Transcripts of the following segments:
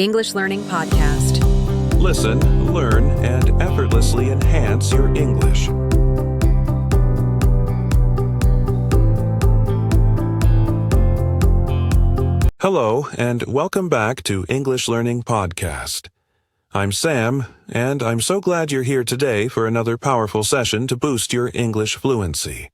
English Learning Podcast. Listen, learn, and effortlessly enhance your English. Hello, and welcome back to English Learning Podcast. I'm Sam, and I'm so glad you're here today for another powerful session to boost your English fluency.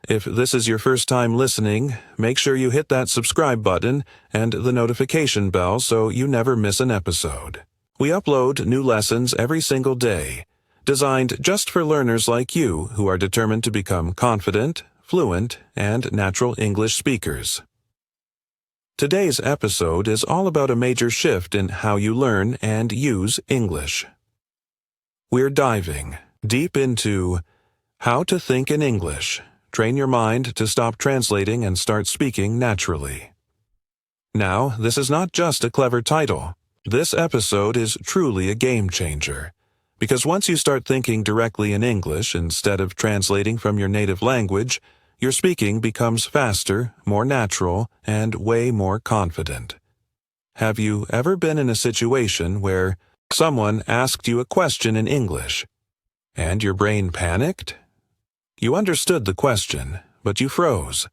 If this is your first time listening, make sure you hit that subscribe button and the notification bell so you never miss an episode. We upload new lessons every single day, designed just for learners like you who are determined to become confident, fluent, and natural English speakers. Today's episode is all about a major shift in how you learn and use English. We're diving deep into how to think in English. Train your mind to stop translating and start speaking naturally. Now, this is not just a clever title. This episode is truly a game changer. Because once you start thinking directly in English instead of translating from your native language, your speaking becomes faster, more natural, and way more confident. Have you ever been in a situation where someone asked you a question in English, and your brain panicked? You understood the question, but you froze.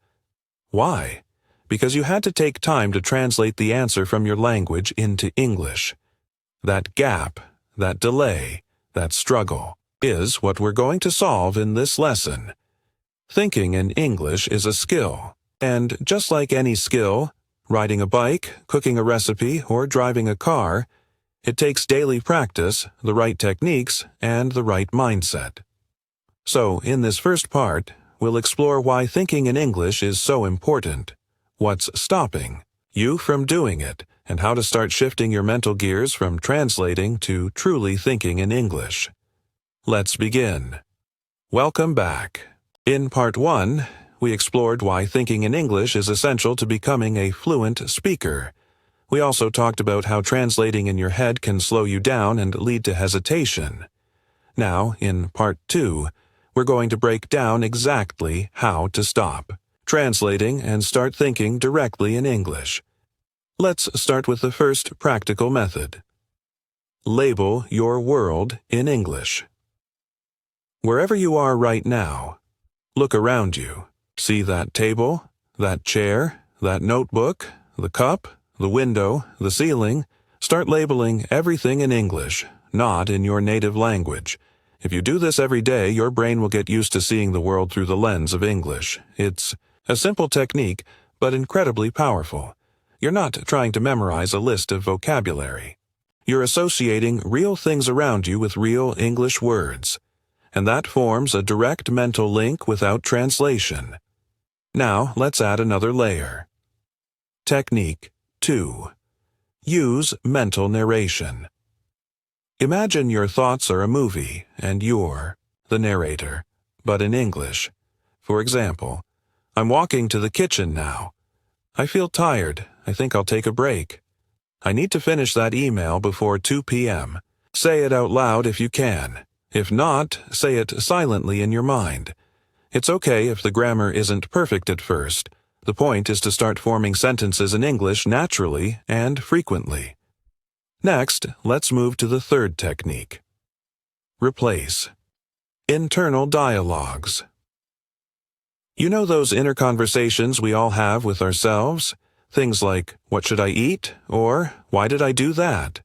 Why? Because you had to take time to translate the answer from your language into English. That gap, that delay, that struggle is what we're going to solve in this lesson. Thinking in English is a skill, and just like any skill, riding a bike, cooking a recipe, or driving a car, it takes daily practice, the right techniques, and the right mindset. So, in this first part, we'll explore why thinking in English is so important, what's stopping you from doing it, and how to start shifting your mental gears from translating to truly thinking in English. Let's begin. Welcome back. In Part 1, we explored why thinking in English is essential to becoming a fluent speaker. We also talked about how translating in your head can slow you down and lead to hesitation. Now, in Part 2, we're going to break down exactly how to stop translating and start thinking directly in English. Let's start with the first practical method. Label your world in English. Wherever you are right now, look around you. See that table, that chair, that notebook, the cup, the window, the ceiling. Start labeling everything in English, not in your native language. If you do this every day, your brain will get used to seeing the world through the lens of English. It's a simple technique, but incredibly powerful. You're not trying to memorize a list of vocabulary. You're associating real things around you with real English words, and that forms a direct mental link without translation. Now, let's add another layer. Technique 2. Use mental narration. Imagine your thoughts are a movie, and you're the narrator, but in English. For example, I'm walking to the kitchen now. I feel tired. I think I'll take a break. I need to finish that email before 2 p.m. Say it out loud if you can. If not, say it silently in your mind. It's okay if the grammar isn't perfect at first. The point is to start forming sentences in English naturally and frequently. Next, let's move to the third technique. Replace. Internal dialogues. You know those inner conversations we all have with ourselves? Things like, what should I eat? Or, why did I do that?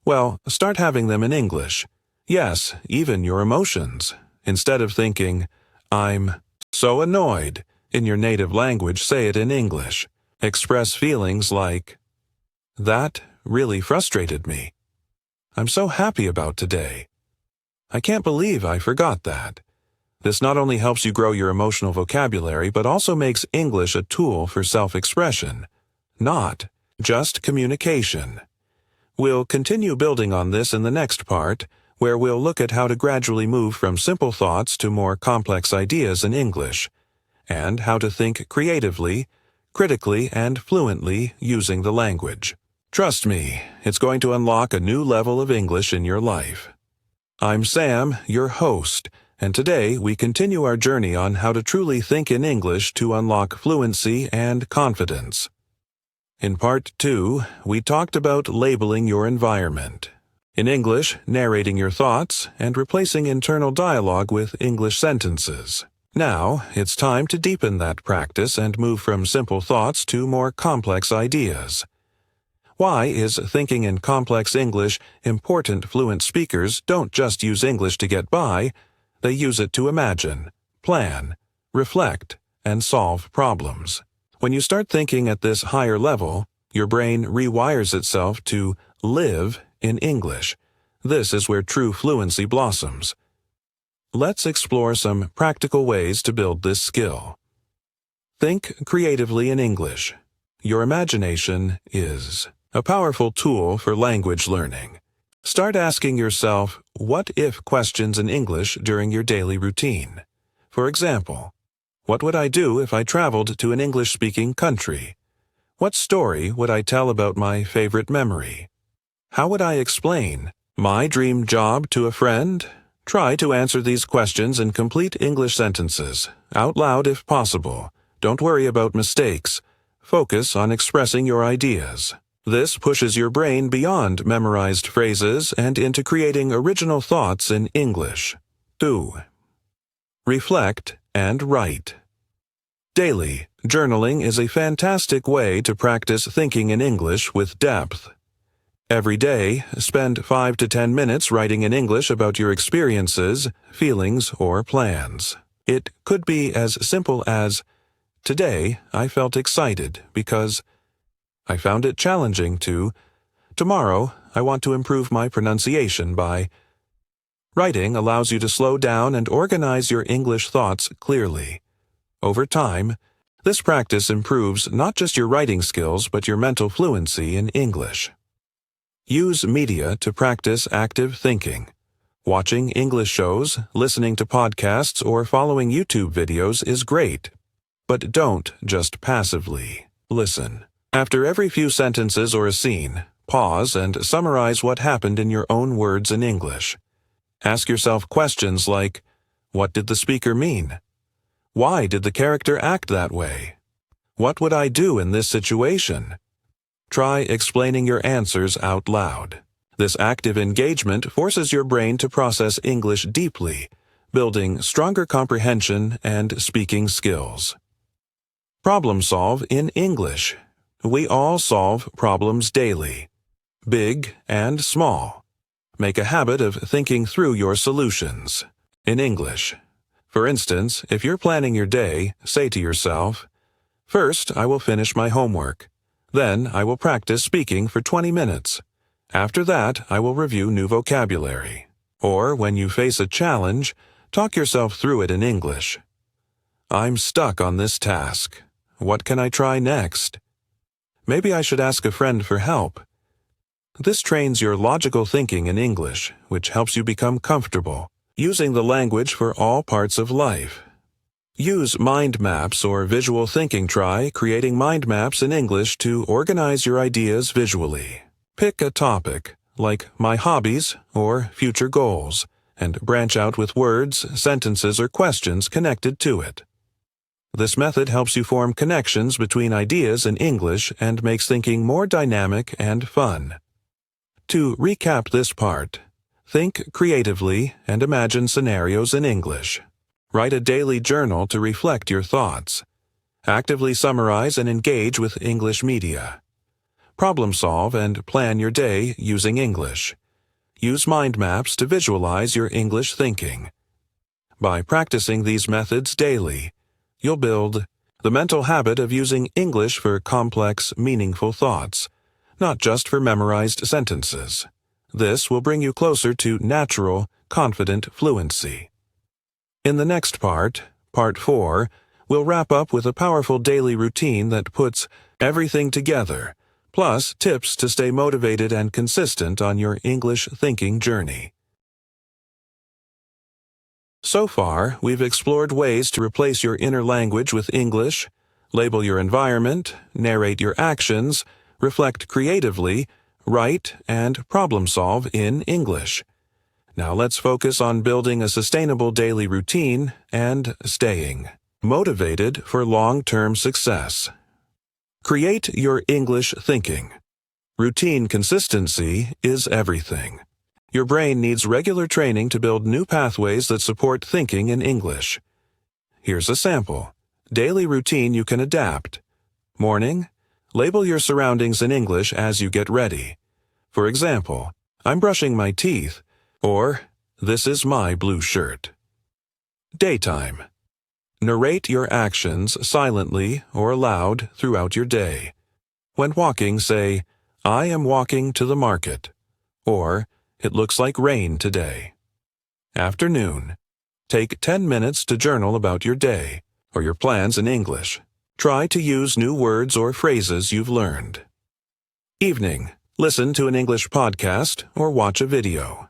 Well, start having them in English. Yes, even your emotions. Instead of thinking, I'm so annoyed, in your native language, say it in English. Express feelings like, that really frustrated me. I'm so happy about today. I can't believe I forgot that. This not only helps you grow your emotional vocabulary, but also makes English a tool for self-expression, not just communication. We'll continue building on this in the next part, where we'll look at how to gradually move from simple thoughts to more complex ideas in English, and how to think creatively, critically, and fluently using the language. Trust me, it's going to unlock a new level of English in your life. I'm Sam, your host, and today we continue our journey on how to truly think in English to unlock fluency and confidence. In Part 2, we talked about labeling your environment. In English, narrating your thoughts and replacing internal dialogue with English sentences. Now, it's time to deepen that practice and move from simple thoughts to more complex ideas. Why is thinking in complex English important? Fluent speakers don't just use English to get by, they use it to imagine, plan, reflect, and solve problems. When you start thinking at this higher level, your brain rewires itself to live in English. This is where true fluency blossoms. Let's explore some practical ways to build this skill. Think creatively in English. Your imagination is a powerful tool for language learning. Start asking yourself what-if questions in English during your daily routine. For example, what would I do if I traveled to an English-speaking country? What story would I tell about my favorite memory? How would I explain my dream job to a friend? Try to answer these questions in complete English sentences, out loud if possible. Don't worry about mistakes. Focus on expressing your ideas. This pushes your brain beyond memorized phrases and into creating original thoughts in English. 2. Reflect and write. Daily, journaling is a fantastic way to practice thinking in English with depth. Every day, spend 5 to 10 minutes writing in English about your experiences, feelings, or plans. It could be as simple as, "Today, I felt excited because I found it challenging to. Tomorrow, I want to improve my pronunciation by." Writing allows you to slow down and organize your English thoughts clearly. Over time, this practice improves not just your writing skills but your mental fluency in English. Use media to practice active thinking. Watching English shows, listening to podcasts, or following YouTube videos is great. But don't just passively listen. After every few sentences or a scene, pause and summarize what happened in your own words in English. Ask yourself questions like, what did the speaker mean? Why did the character act that way? What would I do in this situation? Try explaining your answers out loud. This active engagement forces your brain to process English deeply, building stronger comprehension and speaking skills. Problem solve in English. We all solve problems daily, big and small. Make a habit of thinking through your solutions in English. For instance, if you're planning your day, say to yourself, "First, I will finish my homework. Then, I will practice speaking for 20 minutes. After that, I will review new vocabulary." Or, when you face a challenge, talk yourself through it in English. "I'm stuck on this task. What can I try next? Maybe I should ask a friend for help." This trains your logical thinking in English, which helps you become comfortable using the language for all parts of life. Use mind maps or visual thinking. Try creating mind maps in English to organize your ideas visually. Pick a topic, like my hobbies or future goals, and branch out with words, sentences, or questions connected to it. This method helps you form connections between ideas in English and makes thinking more dynamic and fun. To recap this part, think creatively and imagine scenarios in English. Write a daily journal to reflect your thoughts. Actively summarize and engage with English media. Problem solve and plan your day using English. Use mind maps to visualize your English thinking. By practicing these methods daily, you'll build the mental habit of using English for complex, meaningful thoughts, not just for memorized sentences. This will bring you closer to natural, confident fluency. In the next part, Part 4, we'll wrap up with a powerful daily routine that puts everything together, plus tips to stay motivated and consistent on your English thinking journey. So far, we've explored ways to replace your inner language with English, label your environment, narrate your actions, reflect creatively, write, and problem solve in English. Now let's focus on building a sustainable daily routine and staying motivated for long-term success. Create your English thinking. Routine consistency is everything. Your brain needs regular training to build new pathways that support thinking in English. Here's a sample. Daily routine you can adapt. Morning, label your surroundings in English as you get ready. For example, I'm brushing my teeth, or this is my blue shirt. Daytime. Narrate your actions silently or aloud throughout your day. When walking, say, I am walking to the market, or it looks like rain today. Afternoon. Take 10 minutes to journal about your day or your plans in English. Try to use new words or phrases you've learned. Evening. Listen to an English podcast or watch a video.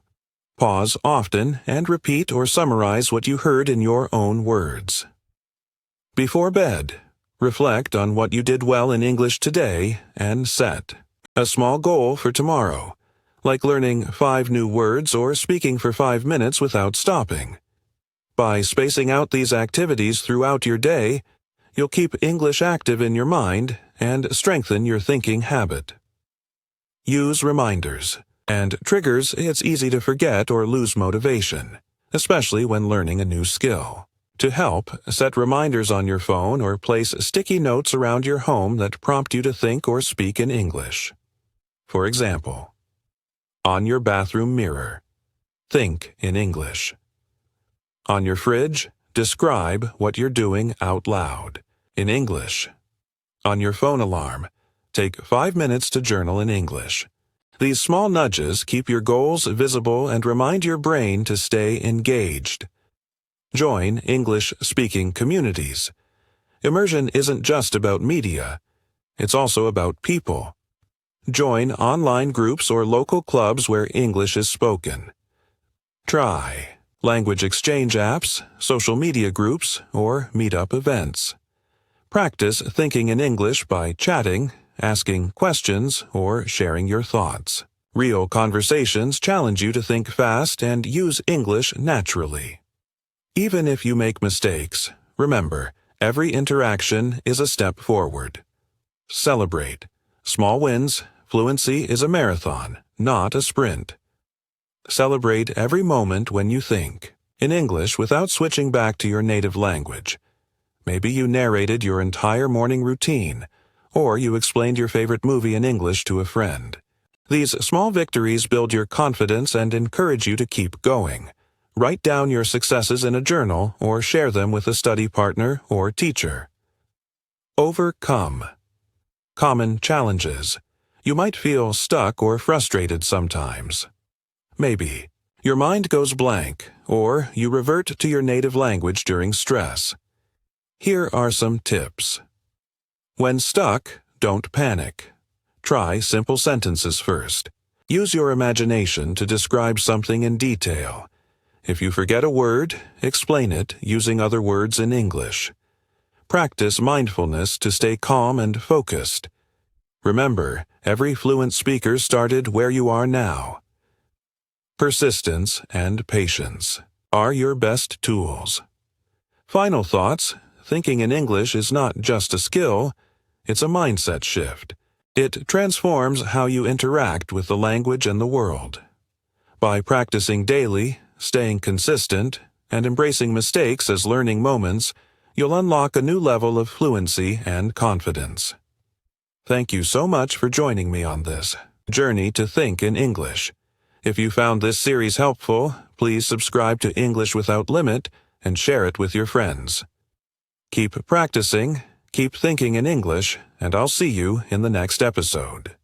Pause often and repeat or summarize what you heard in your own words. Before bed, reflect on what you did well in English today and set a small goal for tomorrow, like learning 5 new words or speaking for 5 minutes without stopping. By spacing out these activities throughout your day, you'll keep English active in your mind and strengthen your thinking habit. Use reminders and triggers. It's easy to forget or lose motivation, especially when learning a new skill. To help, set reminders on your phone or place sticky notes around your home that prompt you to think or speak in English. For example, on your bathroom mirror, think in English. On your fridge, describe what you're doing out loud, in English. On your phone alarm, take 5 minutes to journal in English. These small nudges keep your goals visible and remind your brain to stay engaged. Join English-speaking communities. Immersion isn't just about media. It's also about people. Join online groups or local clubs where English is spoken. Try language exchange apps, social media groups, or meetup events. Practice thinking in English by chatting, asking questions, or sharing your thoughts. Real conversations challenge you to think fast and use English naturally. Even if you make mistakes, remember, every interaction is a step forward. Celebrate. Small wins. Fluency is a marathon, not a sprint. Celebrate every moment when you think in English without switching back to your native language. Maybe you narrated your entire morning routine, or you explained your favorite movie in English to a friend. These small victories build your confidence and encourage you to keep going. Write down your successes in a journal or share them with a study partner or teacher. Overcome. Common challenges. You might feel stuck or frustrated sometimes. Maybe your mind goes blank, or you revert to your native language during stress. Here are some tips. When stuck, don't panic. Try simple sentences first. Use your imagination to describe something in detail. If you forget a word, explain it using other words in English. Practice mindfulness to stay calm and focused. Remember, every fluent speaker started where you are now. Persistence and patience are your best tools. Final thoughts. Thinking in English is not just a skill, it's a mindset shift. It transforms how you interact with the language and the world. By practicing daily, staying consistent, and embracing mistakes as learning moments, you'll unlock a new level of fluency and confidence. Thank you so much for joining me on this journey to think in English. If you found this series helpful, please subscribe to English Without Limit and share it with your friends. Keep practicing, keep thinking in English, and I'll see you in the next episode.